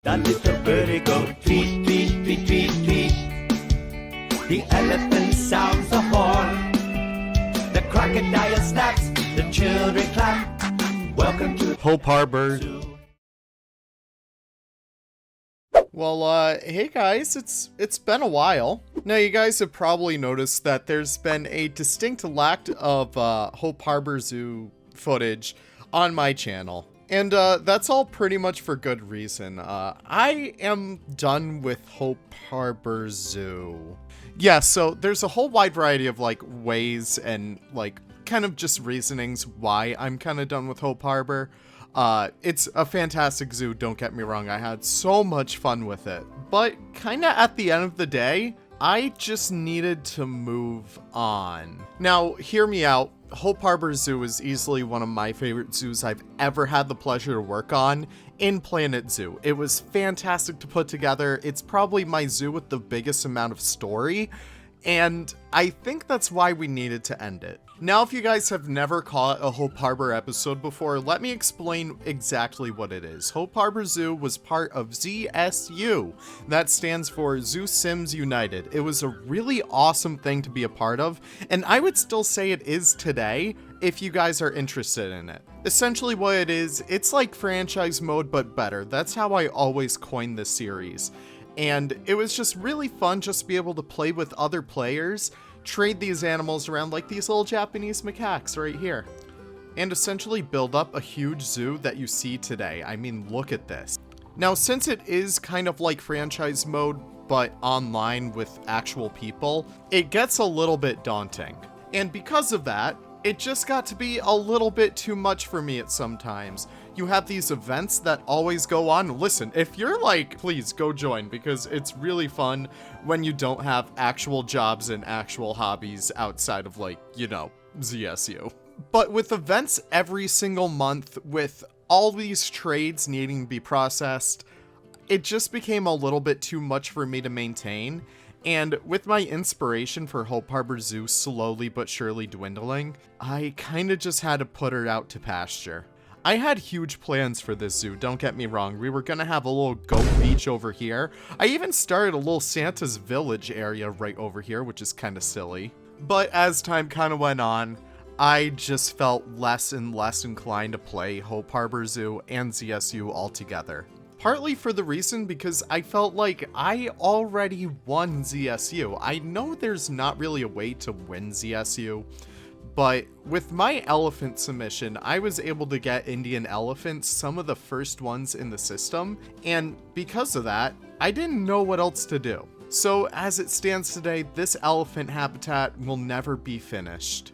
The little birdie go tweet, tweet, tweet, tweet, tweet. The elephant sounds the horn. The crocodile snaps, the children clap. Welcome to Hope Harbor. Well, hey guys, it's been a while. Now you guys have probably noticed that there's been a distinct lack of Hope Harbor Zoo footage on my channel. And that's all pretty much for good reason. I am done with Hope Harbor Zoo. Yeah, so there's a whole wide variety of like ways and like kind of just reasonings why I'm kind of done with Hope Harbor. It's a fantastic zoo, don't get me wrong. I had so much fun with it. But kind of at the end of the day, I just needed to move on. Now, hear me out. Hope Harbor Zoo is easily one of my favorite zoos I've ever had the pleasure to work on in Planet Zoo. It was fantastic to put together. It's probably my zoo with the biggest amount of story, and I think that's why we needed to end it. Now, if you guys have never caught a Hope Harbor episode before, let me explain exactly what it is. Hope Harbor Zoo was part of ZSU. That stands for Zoo Sims United. It was a really awesome thing to be a part of, and I would still say it is today if you guys are interested in it. Essentially what it is, it's like franchise mode but better. That's how I always coined this series. And it was just really fun just to be able to play with other players, trade these animals around like these little Japanese macaques right here, and essentially build up a huge zoo that you see today. I mean, look at this. Now, since it is kind of like franchise mode, but online with actual people, it gets a little bit daunting. And because of that, it just got to be a little bit too much for me at some times. You have these events that always go on. Listen, if you're like, please go join, because it's really fun when you don't have actual jobs and actual hobbies outside of like, you know, ZSU. But with events every single month, with all these trades needing to be processed, it just became a little bit too much for me to maintain. And with my inspiration for Hope Harbor Zoo slowly but surely dwindling, I kind of just had to put her out to pasture. I had huge plans for this zoo, don't get me wrong. We were gonna have a little goat beach over here. I even started a little Santa's Village area right over here, which is kind of silly. But as time kind of went on, I just felt less and less inclined to play Hope Harbor Zoo and ZSU altogether. Partly for the reason because I felt like I already won ZSU. I know there's not really a way to win ZSU, but with my elephant submission, I was able to get Indian elephants, some of the first ones in the system, and because of that, I didn't know what else to do. So as it stands today, this elephant habitat will never be finished.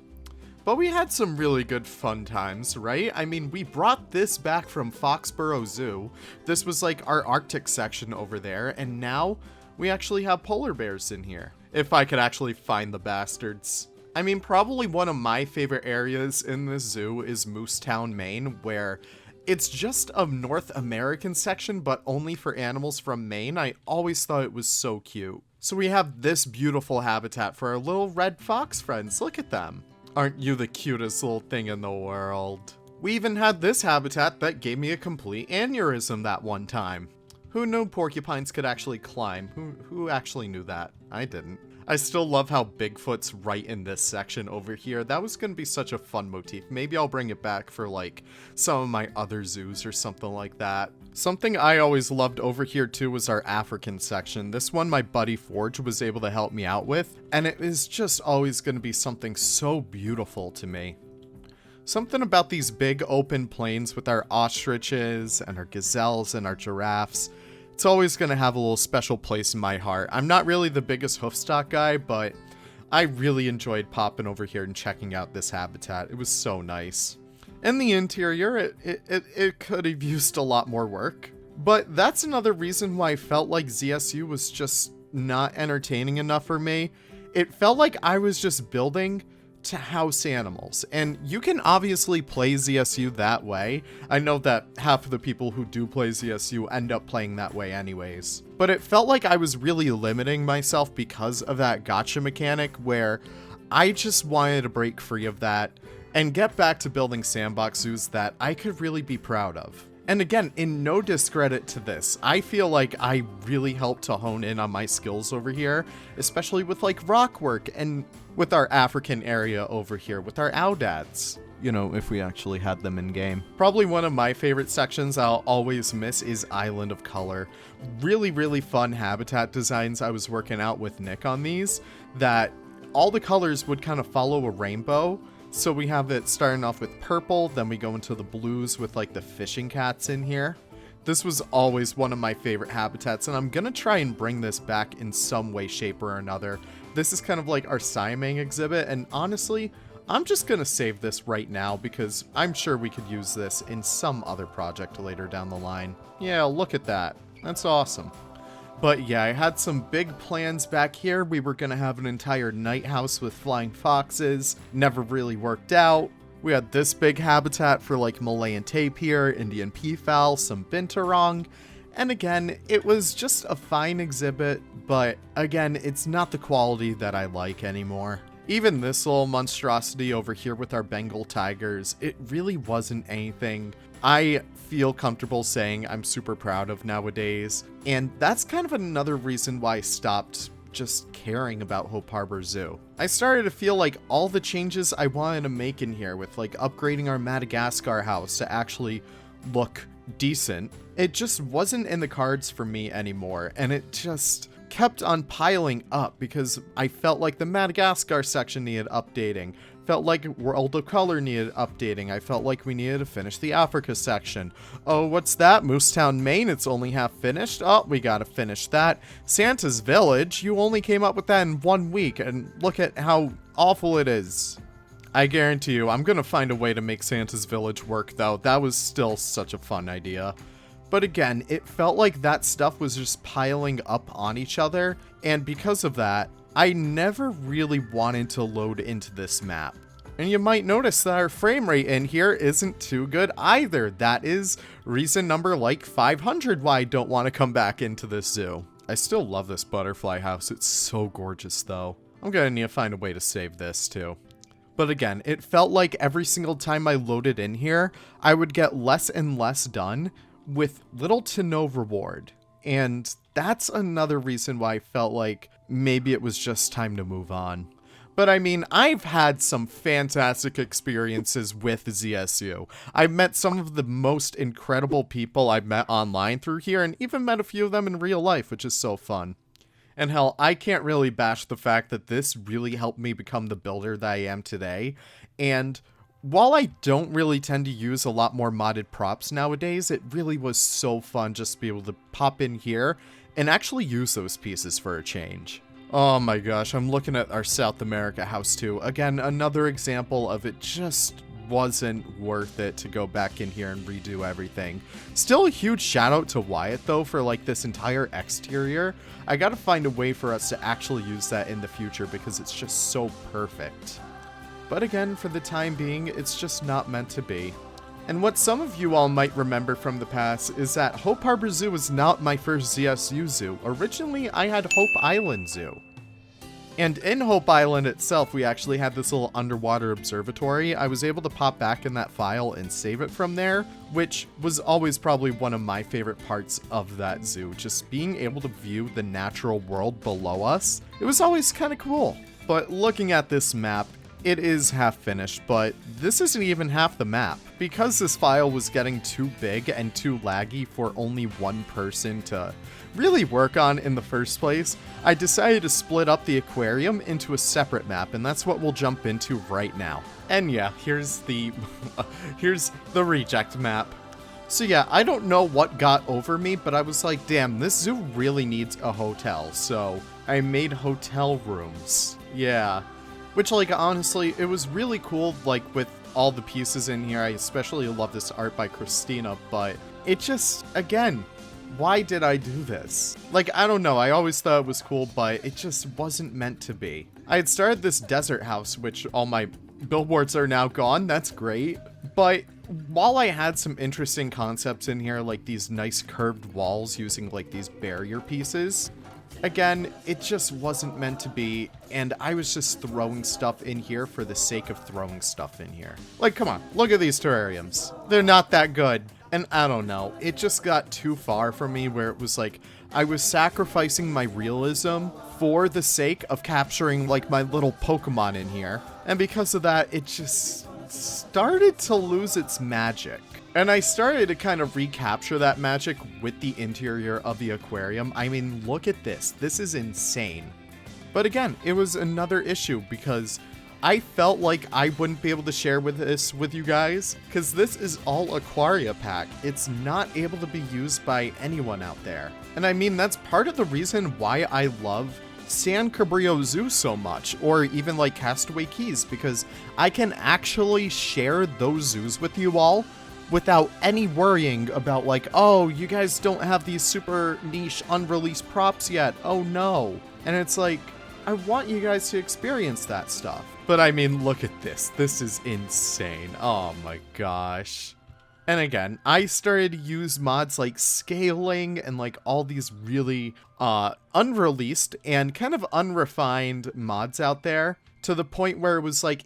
But we had some really good fun times, right? I mean, we brought this back from Foxborough Zoo. This was like our Arctic section over there, and now we actually have polar bears in here. If I could actually find the bastards. I mean, probably one of my favorite areas in this zoo is Moosetown, Maine, where it's just a North American section, but only for animals from Maine. I always thought it was so cute. So we have this beautiful habitat for our little red fox friends. Look at them. Aren't you the cutest little thing in the world? We even had this habitat that gave me a complete aneurysm that one time. Who knew porcupines could actually climb? Who actually knew that? I didn't. I still love how Bigfoot's right in this section over here. That was going to be such a fun motif. Maybe I'll bring it back for like some of my other zoos or something like that. Something I always loved over here too was our African section. This one my buddy Forge was able to help me out with, and it is just always going to be something so beautiful to me. Something about these big open plains with our ostriches and our gazelles and our giraffes, it's always going to have a little special place in my heart. I'm not really the biggest hoofstock guy, but I really enjoyed popping over here and checking out this habitat. It was so nice. In the interior, it could have used a lot more work. But that's another reason why I felt like ZSU was just not entertaining enough for me. It felt like I was just building to house animals, and you can obviously play ZSU that way. I know that half of the people who do play ZSU end up playing that way anyways, but it felt like I was really limiting myself because of that gacha mechanic, where I just wanted to break free of that and get back to building sandbox zoos that I could really be proud of. And again, in no discredit to this, I feel like I really helped to hone in on my skills over here, especially with like rock work and with our African area over here, with our Audads. You know, if we actually had them in game. Probably one of my favorite sections I'll always miss is Island of Color. Really, really fun habitat designs I was working out with Nick on these, that all the colors would kind of follow a rainbow. So we have it starting off with purple, then we go into the blues with like the fishing cats in here. This was always one of my favorite habitats, and I'm gonna try and bring this back in some way, shape, or another. This is kind of like our Siamang exhibit, and honestly, I'm just gonna save this right now because I'm sure we could use this in some other project later down the line. Yeah, look at that. That's awesome. But yeah, I had some big plans back here. We were gonna have an entire night house with flying foxes. Never really worked out. We had this big habitat for like Malayan tapir, Indian peafowl, some binturong. And again, it was just a fine exhibit, but again, it's not the quality that I like anymore. Even this little monstrosity over here with our Bengal tigers, it really wasn't anything I feel comfortable saying I'm super proud of nowadays. And that's kind of another reason why I stopped just caring about Hope Harbor Zoo. I started to feel like all the changes I wanted to make in here with like upgrading our Madagascar house to actually look decent, it just wasn't in the cards for me anymore. And it just kept on piling up because I felt like the Madagascar section needed updating, felt like World of Color needed updating, I felt like we needed to finish the Africa section. Oh, what's that? Moosetown, Maine, it's only half finished? Oh, we gotta finish that. Santa's Village, you only came up with that in 1 week, and look at how awful it is. I guarantee you, I'm gonna find a way to make Santa's Village work though. That was still such a fun idea. But again, it felt like that stuff was just piling up on each other, and because of that, I never really wanted to load into this map. And you might notice that our frame rate in here isn't too good either. That is reason number like 500 why I don't want to come back into this zoo. I still love this butterfly house. It's so gorgeous though. I'm gonna need to find a way to save this too. But again, it felt like every single time I loaded in here, I would get less and less done with little to no reward. And that's another reason why I felt like maybe it was just time to move on. But I mean, I've had some fantastic experiences with ZSU. I've met some of the most incredible people I've met online through here, and even met a few of them in real life, which is so fun. And hell, I can't really bash the fact that this really helped me become the builder that I am today. And while I don't really tend to use a lot more modded props nowadays, it really was so fun just to be able to pop in here and actually use those pieces for a change. Oh my gosh, I'm looking at our South America house too. Again, another example of it just wasn't worth it to go back in here and redo everything. Still a huge shout out to Wyatt though for like this entire exterior. I gotta find a way for us to actually use that in the future because it's just so perfect. But again, for the time being, it's just not meant to be. And what some of you all might remember from the past is that Hope Harbor Zoo was not my first ZSU zoo. Originally, I had Hope Island Zoo. And in Hope Island itself, we actually had this little underwater observatory. I was able to pop back in that file and save it from there, which was always probably one of my favorite parts of that zoo. Just being able to view the natural world below us. It was always kind of cool. But looking at this map, it is half finished, but this isn't even half the map. Because this file was getting too big and too laggy for only one person to really work on in the first place, I decided to split up the aquarium into a separate map, and that's what we'll jump into right now. And yeah, here's the here's the reject map. So yeah, I don't know what got over me, but I was like, damn, this zoo really needs a hotel, so I made hotel rooms. Yeah. Which, like, honestly, it was really cool, like, with all the pieces in here. I especially love this art by Christina, but it just, again, why did I do this? Like, I don't know, I always thought it was cool, but it just wasn't meant to be. I had started this desert house, which all my billboards are now gone, that's great, but while I had some interesting concepts in here, like these nice curved walls using, like, these barrier pieces, again, it just wasn't meant to be, and I was just throwing stuff in here for the sake of throwing stuff in here. Like, come on, look at these terrariums. They're not that good. And I don't know, it just got too far for me where it was like I was sacrificing my realism for the sake of capturing like my little Pokemon in here. And because of that, it just started to lose its magic. And I started to kind of recapture that magic with the interior of the aquarium. I mean, look at this. This is insane. But again, it was another issue because I felt like I wouldn't be able to share this with you guys because this is all Aquaria Pack. It's not able to be used by anyone out there. And I mean, that's part of the reason why I love San Cabrillo Zoo so much, or even like Castaway Keys, because I can actually share those zoos with you all without any worrying about like, oh, you guys don't have these super niche unreleased props yet. Oh no. And it's like, I want you guys to experience that stuff. But I mean, look at this. This is insane. Oh my gosh. And again, I started to use mods like scaling and like all these really unreleased and kind of unrefined mods out there to the point where it was like,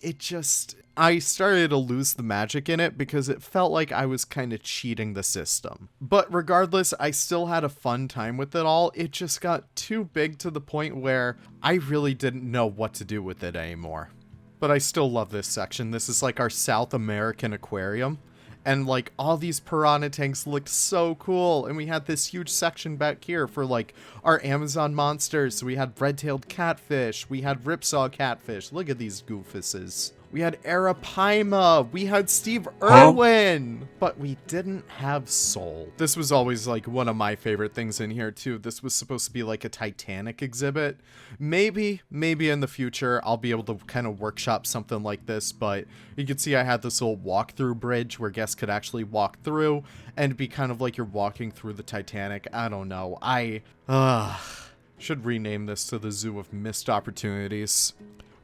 I started to lose the magic in it because it felt like I was kind of cheating the system. But regardless, I still had a fun time with it all. It just got too big to the point where I really didn't know what to do with it anymore. But I still love this section. This is like our South American aquarium. And like all these piranha tanks looked so cool. And we had this huge section back here for like our Amazon monsters. So we had red-tailed catfish. We had ripsaw catfish. Look at these goofuses. We had Arapaima. We had Steve Irwin. But we didn't have Soul. This was always like one of my favorite things in here too. This was supposed to be like a Titanic exhibit. Maybe in the future I'll be able to kind of workshop something like this. But you can see I had this little walk-through bridge where guests could actually walk through and be kind of like you're walking through the Titanic. I don't know. I should rename this to the Zoo of Missed Opportunities.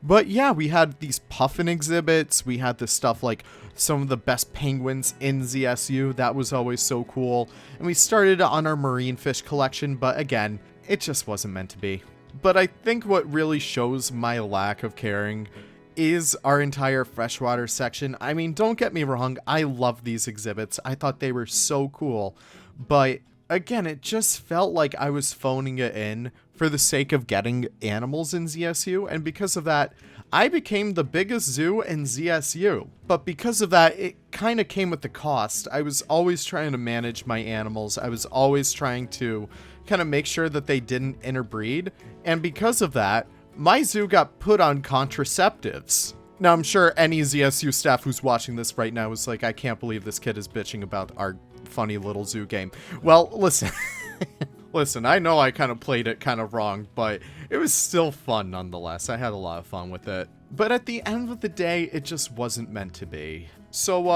But yeah, we had these puffin exhibits. We had this stuff like some of the best penguins in ZSU. That was always so cool. And we started on our marine fish collection, but again, it just wasn't meant to be. But I think what really shows my lack of caring is our entire freshwater section. I mean, don't get me wrong, I love these exhibits. I thought they were so cool. But again, it just felt like I was phoning it in for the sake of getting animals in ZSU, and because of that, I became the biggest zoo in ZSU. But because of that, it kind of came with the cost. I was always trying to manage my animals. I was always trying to kind of make sure that they didn't interbreed, and because of that, my zoo got put on contraceptives. Now, I'm sure any ZSU staff who's watching this right now is like, I can't believe this kid is bitching about our funny little zoo game. Well, listen. Listen, I know I kind of played it kind of wrong, but it was still fun nonetheless. I had a lot of fun with it. But at the end of the day, it just wasn't meant to be. So,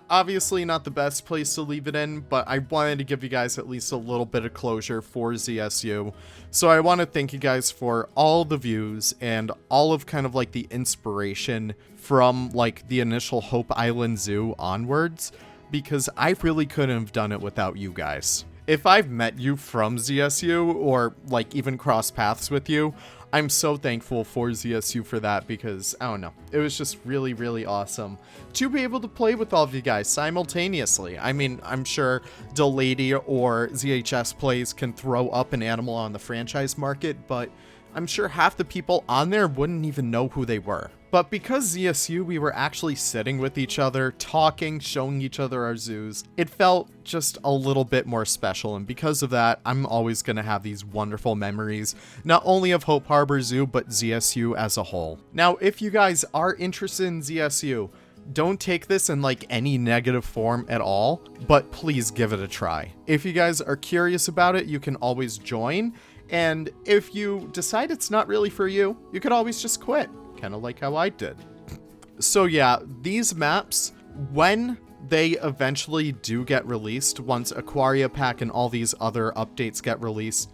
obviously not the best place to leave it in, but I wanted to give you guys at least a little bit of closure for ZSU. So I want to thank you guys for all the views and all of kind of like the inspiration from like the initial Hope Island Zoo onwards, because I really couldn't have done it without you guys. If I've met you from ZSU or like even cross paths with you, I'm so thankful for ZSU for that, because I don't know, it was just really, really awesome to be able to play with all of you guys simultaneously. I mean, I'm sure Delady or ZHS Plays can throw up an animal on the franchise market, but I'm sure half the people on there wouldn't even know who they were. But because ZSU, we were actually sitting with each other, talking, showing each other our zoos, it felt just a little bit more special. And because of that, I'm always going to have these wonderful memories, not only of Hope Harbor Zoo, but ZSU as a whole. Now, if you guys are interested in ZSU, don't take this in like any negative form at all, but please give it a try. If you guys are curious about it, you can always join. And if you decide it's not really for you, you could always just quit. Kind of like how I did. So yeah, these maps, when they eventually do get released, once Aquaria Pack and all these other updates get released,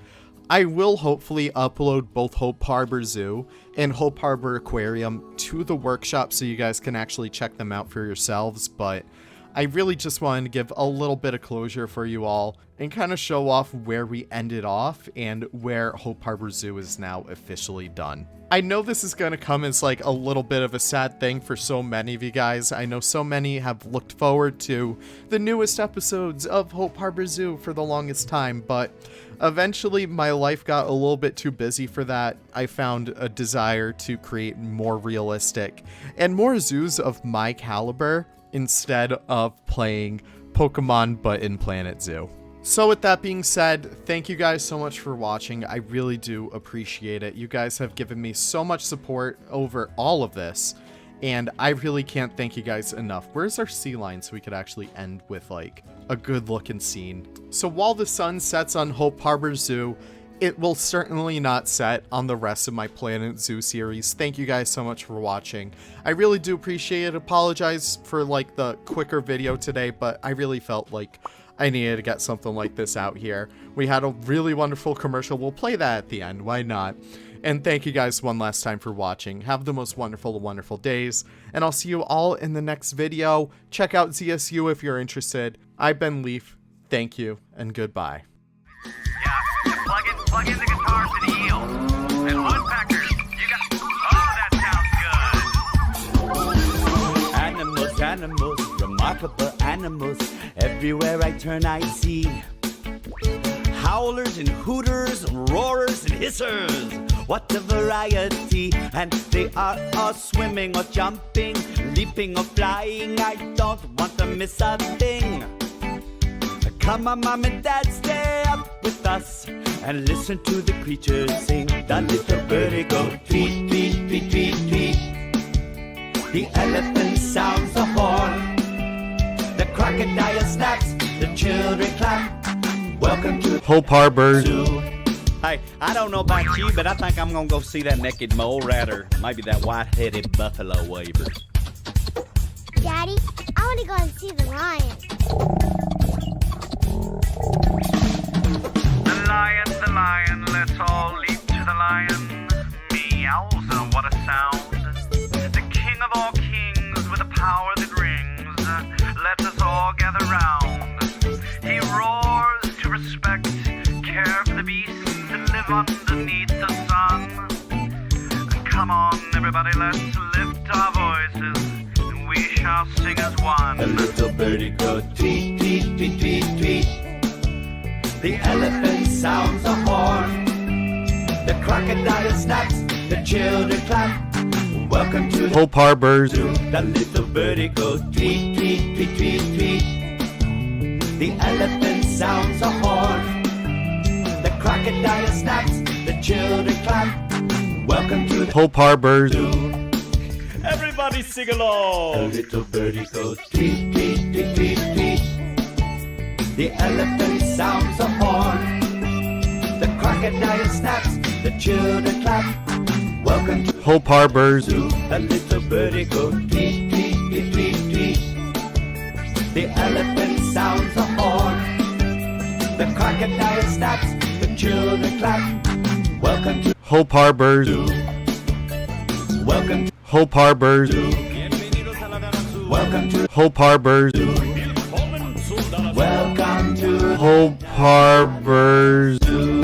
I will hopefully upload both Hope Harbor Zoo and Hope Harbor Aquarium to the workshop so you guys can actually check them out for yourselves. But I really just wanted to give a little bit of closure for you all and kind of show off where we ended off and where Hope Harbor Zoo is now officially done. I know this is going to come as like a little bit of a sad thing for so many of you guys. I know so many have looked forward to the newest episodes of Hope Harbor Zoo for the longest time, but eventually my life got a little bit too busy for that. I found a desire to create more realistic and more zoos of my caliber instead of playing Pokemon but in Planet Zoo. So with that being said, thank you guys so much for watching. I really do appreciate it. You guys have given me so much support over all of this, and I really can't thank you guys enough. Where's our sea line so we could actually end with like a good looking scene? So while the sun sets on Hope Harbor Zoo, it will certainly not set on the rest of my Planet Zoo series. Thank you guys so much for watching. I really do appreciate it. Apologize for like the quicker video today, but I really felt like I needed to get something like this out here. We had a really wonderful commercial. We'll play that at the end. Why not? And thank you guys one last time for watching. Have the most wonderful, wonderful days. And I'll see you all in the next video. Check out ZSU if you're interested. I've been Leaf. Thank you and goodbye. Yeah, you plug in the guitar to the eel. And woodpeckers, you got... Oh, that sounds good. Animals, animals, remarkable animals. Everywhere I turn I see howlers and hooters, roarers and hissers. What a variety, and they are all swimming or jumping, leaping or flying. I don't want to miss a thing. Come on, Mom and Dad, stay up with us and listen to the creatures sing. The little birdie go tweet, tweet, tweet, tweet, tweet. The elephant sounds the horn. The crocodile snaps, the children clap. Welcome to Hope Harbor Zoo. Hey, I don't know about you, but I think I'm gonna go see that naked mole rat or maybe that white-headed buffalo waver. Daddy, I want to go and see the lion. The lion, let's all leap to the lion. Meowza, what a sound. The king of all kings with a power that rings. Let us all gather round. He roars to respect, care for the beasts that live underneath the sun. Come on, everybody, let's lift our voices, and we shall sing as one. The little birdie goes tweet, tweet, tweet, tweet, tweet. The elephant sounds a horn. The crocodile snaps, the children clap. Welcome to Hope Harbor Zoo. The little birdie goes tweet, tweet, tweet, tweet, tweet. The elephant sounds a horn. The crocodile snaps, the children clap. Welcome to Hope Harbor Zoo. Everybody sing along. The little birdie goes tweet, tweet, tweet, tweet, tweet. The elephant sounds a horn. The crocodile snaps, the children clap. Welcome to Hope Harbor Zoo. The little birdie goes tweet, tweet, tweet, tweet, tweet. The elephant sounds a horn. The crocodile snaps, the children clap. Welcome to Hope Harbor Zoo. Welcome to Hope Harbor Welcome to Hope Harbor Welcome to Hope Harbor Zoo.